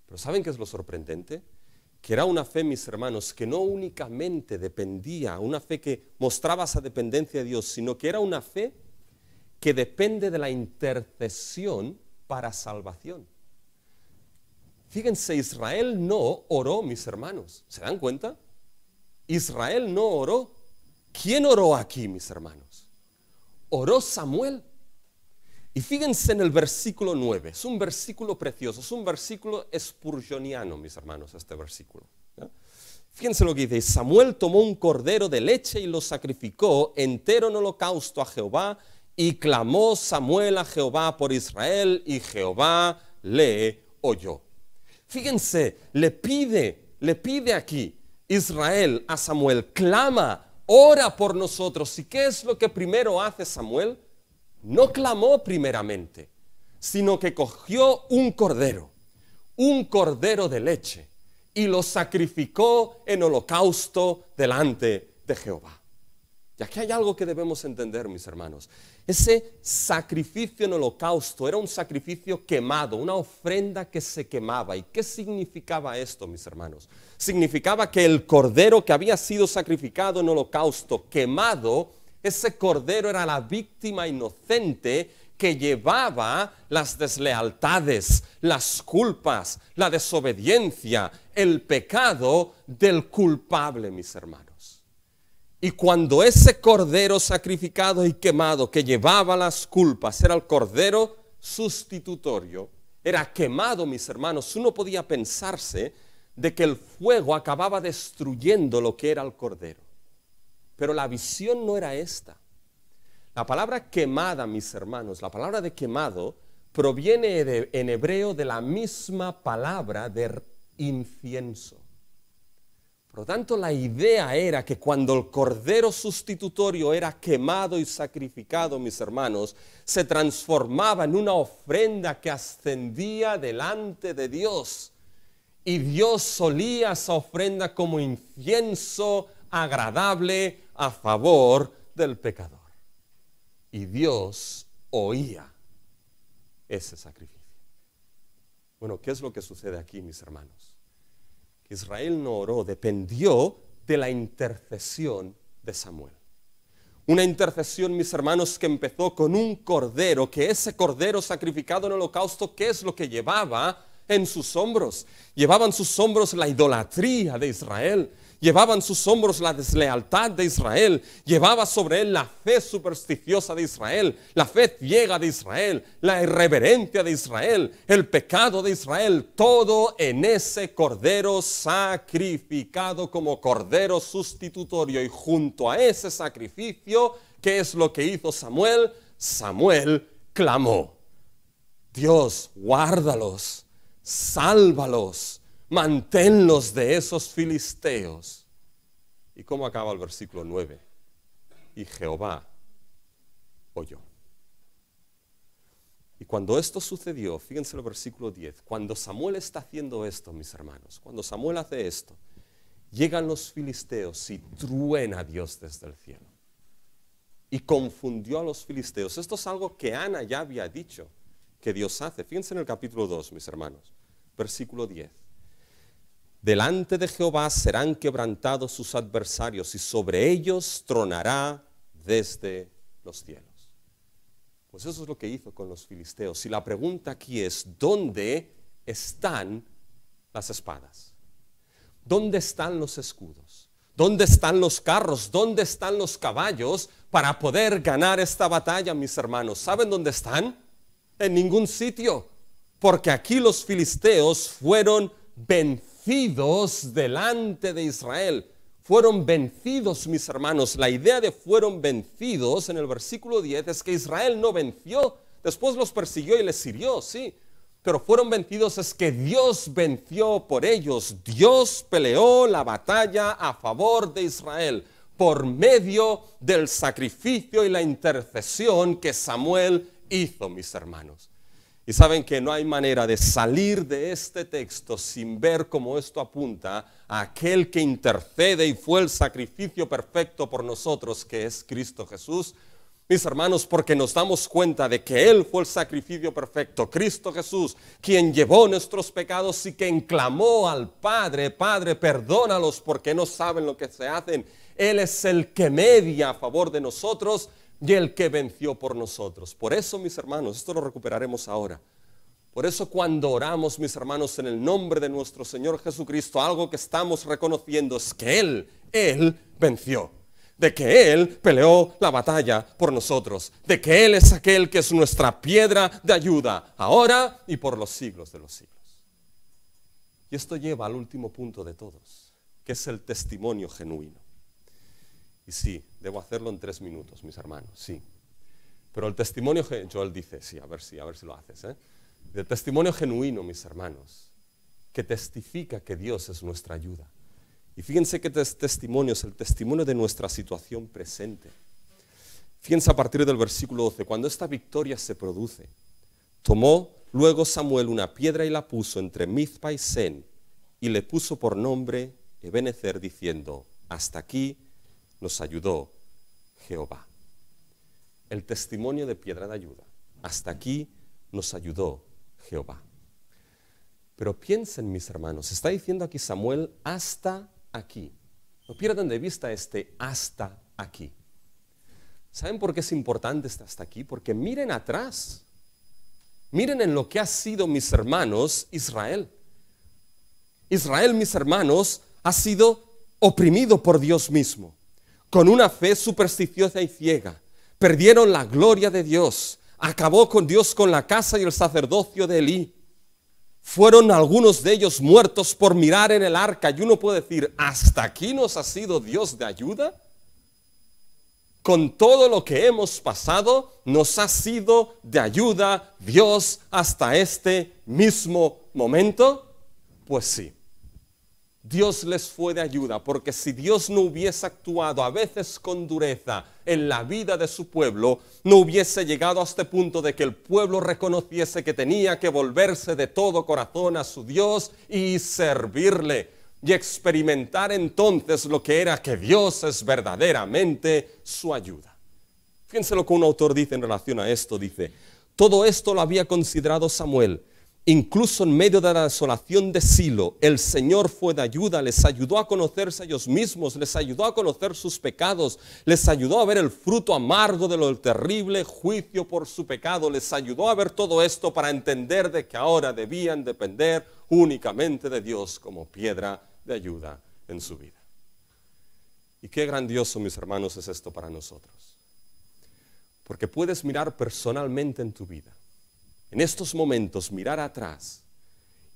S1: Pero ¿saben qué es lo sorprendente? Que era una fe, mis hermanos, que no únicamente dependía, una fe que mostraba esa dependencia de Dios, sino que era una fe que depende de la intercesión para salvación. Fíjense, Israel no oró, mis hermanos. ¿Se dan cuenta? Israel no oró. ¿Quién oró aquí, mis hermanos? Oró Samuel. Y fíjense en el versículo 9, es un versículo precioso, es un versículo spurgeoniano, mis hermanos, este versículo. ¿Ya? Fíjense lo que dice: Samuel tomó un cordero de leche y lo sacrificó entero en holocausto a Jehová, y clamó Samuel a Jehová por Israel, y Jehová le oyó. Fíjense, le pide aquí Israel a Samuel, clama, ora por nosotros. ¿Y qué es lo que primero hace Samuel? No clamó primeramente, sino que cogió un cordero de leche, y lo sacrificó en holocausto delante de Jehová. Y aquí hay algo que debemos entender, mis hermanos. Ese sacrificio en holocausto era un sacrificio quemado, una ofrenda que se quemaba. ¿Y qué significaba esto, mis hermanos? Significaba que el cordero que había sido sacrificado en holocausto, quemado, ese cordero era la víctima inocente que llevaba las deslealtades, las culpas, la desobediencia, el pecado del culpable, mis hermanos. Y cuando ese cordero sacrificado y quemado que llevaba las culpas era el cordero sustitutorio, era quemado, mis hermanos, uno podía pensarse de que el fuego acababa destruyendo lo que era el cordero. Pero la visión no era esta. La palabra quemada, mis hermanos, la palabra de quemado proviene en hebreo de la misma palabra de incienso. Por lo tanto, la idea era que cuando el cordero sustitutorio era quemado y sacrificado, mis hermanos, se transformaba en una ofrenda que ascendía delante de Dios. Y Dios olía esa ofrenda como incienso agradable a favor del pecador. Y Dios oía ese sacrificio. Bueno, ¿qué es lo que sucede aquí, mis hermanos? Que Israel no oró, dependió de la intercesión de Samuel. Una intercesión, mis hermanos, que empezó con un cordero, que ese cordero sacrificado en el holocausto, ¿qué es lo que llevaba en sus hombros? Llevaba en sus hombros la idolatría de Israel. Llevaba en sus hombros la deslealtad de Israel, llevaba sobre él la fe supersticiosa de Israel, la fe ciega de Israel, la irreverencia de Israel, el pecado de Israel, todo en ese cordero sacrificado como cordero sustitutorio. Y junto a ese sacrificio, ¿qué es lo que hizo Samuel? Samuel clamó: Dios, guárdalos, sálvalos, manténlos de esos filisteos. ¿Y cómo acaba el versículo 9? Y Jehová oyó. Y cuando esto sucedió, fíjense el versículo 10, cuando Samuel está haciendo esto, mis hermanos, cuando Samuel hace esto, llegan los filisteos y truena Dios desde el cielo. Y confundió a los filisteos. Esto es algo que Ana ya había dicho que Dios hace. Fíjense en el capítulo 2, mis hermanos, versículo 10. Delante de Jehová serán quebrantados sus adversarios, y sobre ellos tronará desde los cielos. Pues eso es lo que hizo con los filisteos. Y la pregunta aquí es: ¿dónde están las espadas? ¿Dónde están los escudos? ¿Dónde están los carros? ¿Dónde están los caballos para poder ganar esta batalla, mis hermanos? ¿Saben dónde están? En ningún sitio. Porque aquí los filisteos fueron vencidos delante de Israel. Fueron vencidos, mis hermanos. La idea de fueron vencidos en el versículo 10 es que Israel no venció. Después los persiguió y les hirió, sí. Pero fueron vencidos es que Dios venció por ellos. Dios peleó la batalla a favor de Israel por medio del sacrificio y la intercesión que Samuel hizo, mis hermanos. Y saben que no hay manera de salir de este texto sin ver cómo esto apunta a aquel que intercede y fue el sacrificio perfecto por nosotros, que es Cristo Jesús. Mis hermanos, porque nos damos cuenta de que Él fue el sacrificio perfecto, Cristo Jesús, quien llevó nuestros pecados y quien clamó al Padre, Padre, perdónalos porque no saben lo que se hacen. Él es el que media a favor de nosotros y el que venció por nosotros. Por eso, mis hermanos, esto lo recuperaremos ahora. Por eso cuando oramos, mis hermanos, en el nombre de nuestro Señor Jesucristo, algo que estamos reconociendo es que Él venció. De que Él peleó la batalla por nosotros, de que Él es aquel que es nuestra piedra de ayuda, ahora y por los siglos de los siglos. Y esto lleva al último punto de todos, que es el testimonio genuino. Y sí, debo hacerlo en 3 minutos, mis hermanos, sí. Pero el testimonio, Joel dice, sí, a ver si lo haces, El testimonio genuino, mis hermanos, que testifica que Dios es nuestra ayuda. Y fíjense que este testimonio es el testimonio de nuestra situación presente. Fíjense a partir del versículo 12, cuando esta victoria se produce, tomó luego Samuel una piedra y la puso entre Mizpa y Sen, y le puso por nombre Ebenezer, diciendo, hasta aquí nos ayudó Jehová. El testimonio de piedra de ayuda, hasta aquí nos ayudó Jehová. Pero piensen, mis hermanos, está diciendo aquí Samuel hasta aquí. No pierdan de vista este hasta aquí. ¿Saben por qué es importante este hasta aquí? Porque miren atrás. Miren en lo que ha sido, mis hermanos, Israel. Israel, mis hermanos, ha sido oprimido por Dios mismo, con una fe supersticiosa y ciega. Perdieron la gloria de Dios. Acabó con Dios con la casa y el sacerdocio de Elí. Fueron algunos de ellos muertos por mirar en el arca. Y uno puede decir, ¿hasta aquí nos ha sido Dios de ayuda? Con todo lo que hemos pasado, nos ha sido de ayuda Dios hasta este mismo momento. Pues sí, Dios les fue de ayuda, porque si Dios no hubiese actuado a veces con dureza en la vida de su pueblo, no hubiese llegado a este punto de que el pueblo reconociese que tenía que volverse de todo corazón a su Dios y servirle, y experimentar entonces lo que era que Dios es verdaderamente su ayuda. Fíjense lo que un autor dice en relación a esto, dice, todo esto lo había considerado Samuel. Incluso en medio de la desolación de Silo, el Señor fue de ayuda, les ayudó a conocerse a ellos mismos, les ayudó a conocer sus pecados, les ayudó a ver el fruto amargo de lo terrible juicio por su pecado, les ayudó a ver todo esto para entender de que ahora debían depender únicamente de Dios como piedra de ayuda en su vida. Y qué grandioso, mis hermanos, es esto para nosotros. Porque puedes mirar personalmente en tu vida. En estos momentos mirar atrás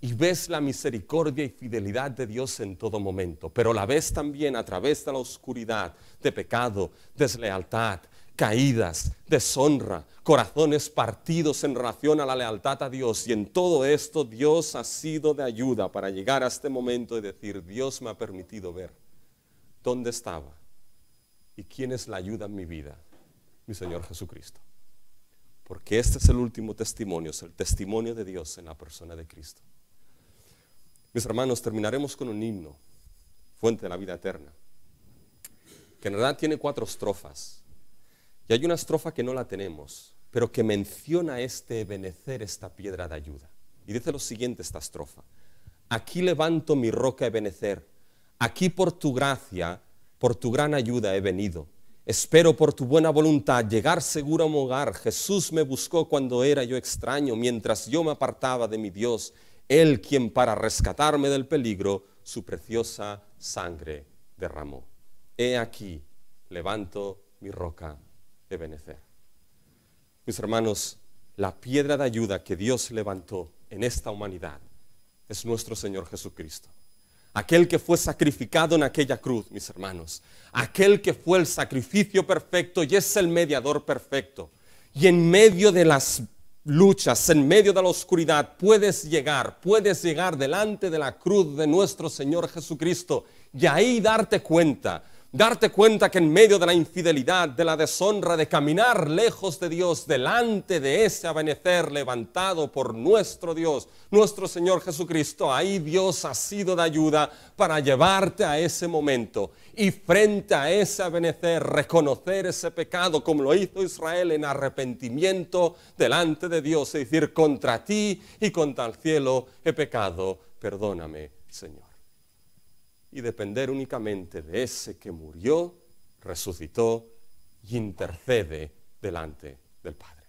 S1: y ves la misericordia y fidelidad de Dios en todo momento, pero la ves también a través de la oscuridad, de pecado, deslealtad, caídas, deshonra, corazones partidos en relación a la lealtad a Dios. Y en todo esto Dios ha sido de ayuda para llegar a este momento y decir, Dios me ha permitido ver dónde estaba y quién es la ayuda en mi vida, mi Señor Jesucristo. Porque este es el último testimonio, es el testimonio de Dios en la persona de Cristo. Mis hermanos, terminaremos con un himno, Fuente de la Vida Eterna, que en realidad tiene 4 estrofas. Y hay una estrofa que no la tenemos, pero que menciona este Ebenezer, esta piedra de ayuda. Y dice lo siguiente esta estrofa. Aquí levanto mi roca Ebenezer, aquí por tu gracia, por tu gran ayuda he venido. Espero por tu buena voluntad llegar seguro a mi hogar. Jesús me buscó cuando era yo extraño, mientras yo me apartaba de mi Dios. Él quien para rescatarme del peligro su preciosa sangre derramó. He aquí, levanto mi roca Ebenezer. Mis hermanos, la piedra de ayuda que Dios levantó en esta humanidad es nuestro Señor Jesucristo. Aquel que fue sacrificado en aquella cruz, mis hermanos. Aquel que fue el sacrificio perfecto y es el mediador perfecto. Y en medio de las luchas, en medio de la oscuridad, puedes llegar delante de la cruz de nuestro Señor Jesucristo y ahí darte cuenta Darte cuenta que en medio de la infidelidad, de la deshonra, de caminar lejos de Dios, delante de ese amanecer levantado por nuestro Dios, nuestro Señor Jesucristo, ahí Dios ha sido de ayuda para llevarte a ese momento. Y frente a ese amanecer, reconocer ese pecado como lo hizo Israel en arrepentimiento delante de Dios, y decir: contra ti y contra el cielo he pecado, perdóname, Señor. Y depender únicamente de ese que murió, resucitó y intercede delante del Padre.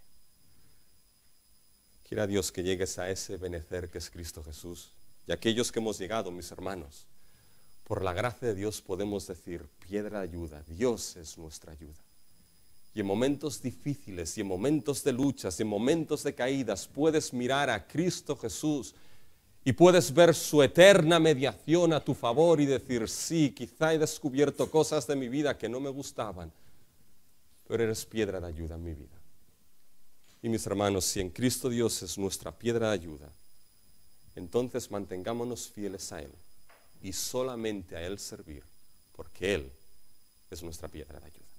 S1: Quiera Dios que llegues a ese benecer que es Cristo Jesús. Y aquellos que hemos llegado, mis hermanos, por la gracia de Dios podemos decir: piedra de ayuda, Dios es nuestra ayuda. Y en momentos difíciles, y en momentos de luchas, y en momentos de caídas, puedes mirar a Cristo Jesús y puedes ver su eterna mediación a tu favor y decir: sí, quizá he descubierto cosas de mi vida que no me gustaban, pero eres piedra de ayuda en mi vida. Y mis hermanos, si en Cristo Dios es nuestra piedra de ayuda, entonces mantengámonos fieles a Él y solamente a Él servir, porque Él es nuestra piedra de ayuda.